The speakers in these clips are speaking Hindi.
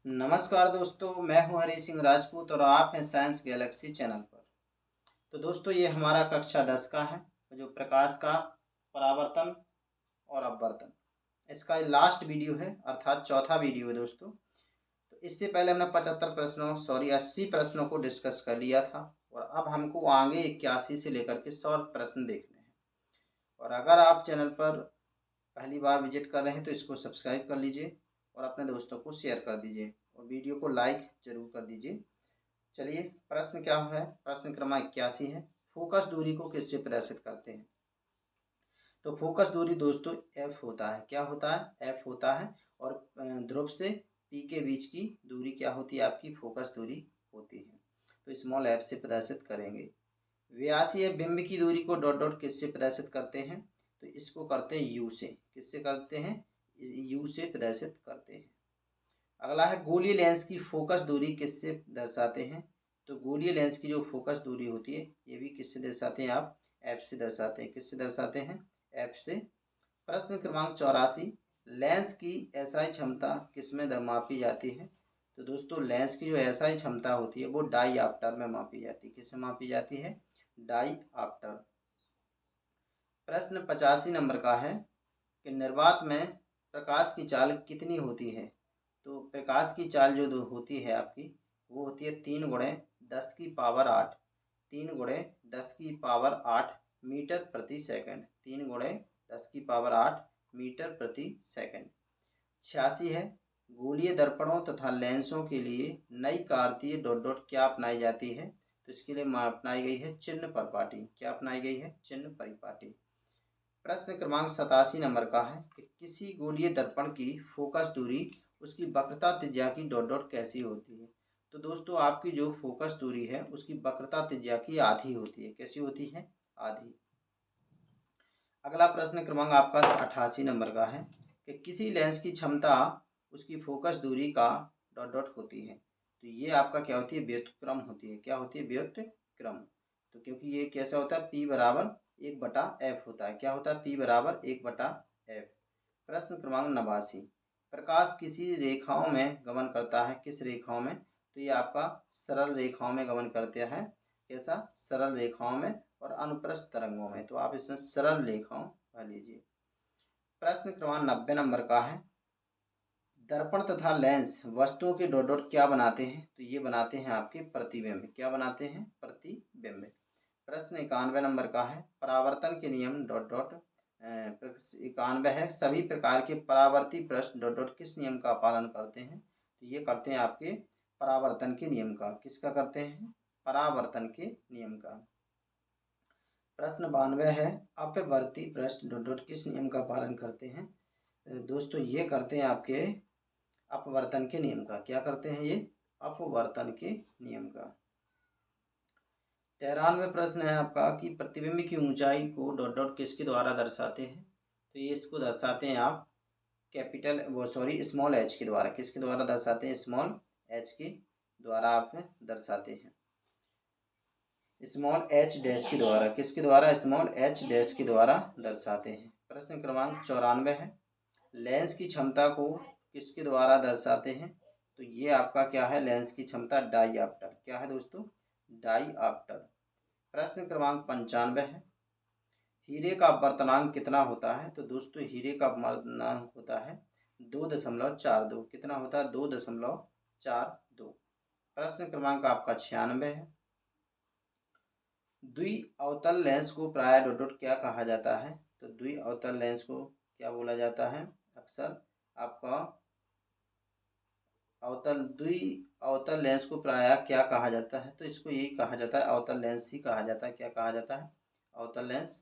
नमस्कार दोस्तों, मैं हूं हरी सिंह राजपूत और आप हैं साइंस गैलेक्सी चैनल पर। तो दोस्तों ये हमारा कक्षा 10 का है, जो प्रकाश का परावर्तन और अपवर्तन, इसका ये लास्ट वीडियो है, अर्थात चौथा वीडियो है दोस्तों। तो इससे पहले हमने 80 प्रश्नों को डिस्कस कर लिया था और अब हमको आगे 81 से लेकर के 100 प्रश्न देखने हैं। और अगर आप चैनल पर पहली बार विजिट कर रहे हैं तो इसको सब्सक्राइब कर लीजिए और अपने दोस्तों को शेयर कर दीजिए और वीडियो को लाइक ज़रूर कर दीजिए। चलिए, प्रश्न क्या है? प्रश्न क्रमांक 81 है। फोकस दूरी को किससे प्रदर्शित करते हैं? तो फोकस दूरी दोस्तों एफ होता है। क्या होता है? एफ होता है। और ध्रुव से पी के बीच की दूरी क्या होती है? आपकी फोकस दूरी होती है। तो स्मॉल एफ से प्रदर्शित करेंगे। व्यासीय बिंब की दूरी को डॉट डॉट किससे प्रदर्शित करते हैं? तो इसको करते हैं यू से। किससे करते हैं? यू से प्रदर्शित करते हैं। अगला है गोलीय लेंस की फोकस दूरी किससे दर्शाते हैं? तो गोलीय लेंस की जो फोकस दूरी होती है ये भी किससे दर्शाते हैं आप? एफ से दर्शाते हैं। किससे दर्शाते हैं? एफ से। प्रश्न क्रमांक 84, लेंस की एसआई क्षमता किसमें मापी जाती है? तो दोस्तों लेंस की जो एसआई क्षमता होती है वो डाई ऑप्टर में मापी जाती है। किसमें मापी जाती है? Dioptre. प्रश्न 85 नंबर का है कि निर्वात में प्रकाश की चाल कितनी होती है? तो प्रकाश की चाल जो होती है आपकी, वो होती है 3 × 10⁸ 3 × 10⁸ मीटर प्रति सेकंड। 3 × 10⁸ मीटर प्रति सेकंड। 86 है, गोलीय दर्पणों तथा लेंसों के लिए नई कार्तीय डॉट डॉट क्या अपनाई जाती है? तो इसके लिए अपनाई गई है चिन्ह परिपाटी। क्या अपनाई गई है? चिन्ह परिपाटी। प्रश्न क्रमांक 87 नंबर का है कि किसी गोलीय दर्पण की फोकस दूरी उसकी वक्रता त्रिज्या की डॉट डॉट कैसी होती है? तो दोस्तों आपकी जो फोकस दूरी है उसकी वक्रता त्रिज्या की आधी होती है। कैसी होती है? आधी। अगला प्रश्न क्रमांक आपका 88 नंबर का है कि किसी लेंस की क्षमता उसकी फोकस दूरी का डॉट डॉट होती है। तो ये आपका क्या होती है? व्युत्क्रम होती है। क्या होती है? व्युत्क्रम। तो क्योंकि ये कैसा होता है? P बराबर 1/f होता है। क्या होता है? P बराबर 1/f। प्रश्न क्रमांक 89, प्रकाश किसी रेखाओं में गमन करता है। किस रेखाओं में? तो ये आपका सरल रेखाओं में गमन करते हैं। कैसा? सरल रेखाओं में और अनुप्रस्थ तरंगों में। तो आप इसमें सरल रेखाओं पढ़ लीजिए। प्रश्न क्रमांक 90 नंबर का है, दर्पण तथा लेंस वस्तुओं के डॉट डॉट क्या बनाते हैं? तो ये बनाते हैं आपके प्रतिबिंब। क्या बनाते हैं? प्रतिबिंब। प्रश्न 91 नंबर का है, परावर्तन के नियम डॉट डॉट 91 है, सभी प्रकार के परावर्ती प्रश्न डॉट डॉट किस नियम का पालन करते हैं? तो ये करते हैं आपके परावर्तन के नियम का। किसका करते हैं? परावर्तन के नियम का। प्रश्न 92 है, अपवर्ती प्रश्न डॉट डॉट किस नियम का पालन करते हैं? दोस्तों ये करते हैं आपके अपवर्तन के नियम का। क्या करते हैं? ये अपवर्तन के नियम का। 93 प्रश्न है आपका कि प्रतिबिंब की ऊंचाई को डॉट डॉट किसके द्वारा दर्शाते हैं? तो ये इसको दर्शाते हैं आप स्मॉल एच के द्वारा। किसके द्वारा दर्शाते हैं? स्मॉल एच के द्वारा आप दर्शाते हैं। स्मॉल एच डैश के द्वारा। किसके द्वारा? स्मॉल एच डैश के द्वारा दर्शाते हैं। प्रश्न क्रमांक 94 है, लेंस की क्षमता को किसके द्वारा दर्शाते हैं? तो ये आपका क्या है? लेंस की क्षमता डाईऑप्टर। क्या है दोस्तों? डाईऑप्टर। प्रश्न क्रमांक 95 है, हीरे का अपवर्तनांक कितना होता है? तो दोस्तों हीरे का अपवर्तनांक होता है 2.42। कितना होता है? 2.42। प्रश्न क्रमांक आपका 96 है, द्वि अवतल लेंस को प्राय डॉट डॉट क्या कहा जाता है? तो द्वि अवतल लेंस को क्या बोला जाता है? अक्सर आपका द्वि अवतल लेंस को प्राय क्या कहा जाता है? तो इसको यही कहा जाता है, अवतल लेंस ही कहा जाता है। क्या कहा जाता है? अवतल लेंस।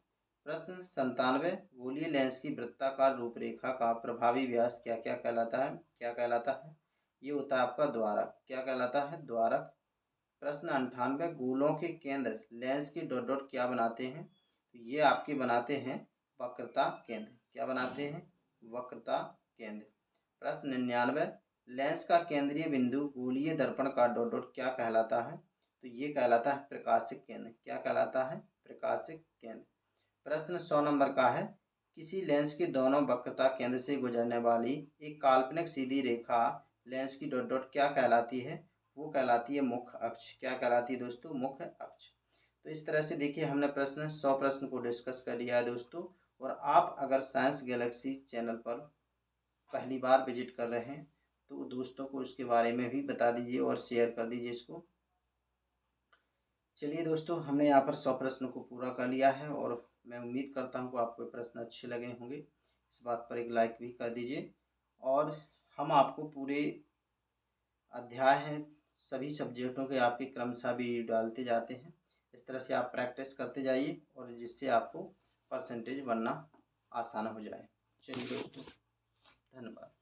प्रश्न 97, गोलीय लेंस की वृत्ताकार रूपरेखा का प्रभावी व्यास क्या क्या कहलाता है? क्या कहलाता है? ये होता है आपका द्वारक। क्या कहलाता है? द्वारक। प्रश्न 98, गोलों के केंद्र लेंस के डॉट डॉट क्या बनाते हैं? तो ये आपके बनाते हैं वक्रता केंद्र। क्या बनाते हैं? वक्रता केंद्र। प्रश्न 99, लेंस का केंद्रीय बिंदु गोलीय दर्पण का डॉट डॉट क्या कहलाता है? तो ये कहलाता है प्रकाशिक केंद्र। क्या कहलाता है? प्रकाशिक केंद्र। प्रश्न 100 नंबर का है, किसी लेंस के दोनों वक्रता केंद्र से गुजरने वाली एक काल्पनिक सीधी रेखा लेंस की डॉट डॉट क्या कहलाती है, वो कहलाती है मुख्य अक्ष। क्या कहलाती है दोस्तों, मुख्य अक्ष। तो इस तरह से देखिए हमने 100 प्रश्न को डिस्कस कर लिया है दोस्तों। और आप अगर साइंस गैलेक्सी चैनल पर पहली बार विजिट कर रहे हैं तो दोस्तों को इसके बारे में भी बता दीजिए और शेयर कर दीजिए इसको। चलिए दोस्तों, हमने यहाँ पर 100 प्रश्नों को पूरा कर लिया है और मैं उम्मीद करता हूँ कि आपको ये प्रश्न अच्छे लगे होंगे। इस बात पर एक लाइक भी कर दीजिए। और हम आपको पूरे अध्याय हैं सभी सब्जेक्टों के आपके क्रमशः भी डालते जाते हैं। इस तरह से आप प्रैक्टिस करते जाइए और जिससे आपको परसेंटेज बनना आसान हो जाए। चलिए दोस्तों, धन्यवाद।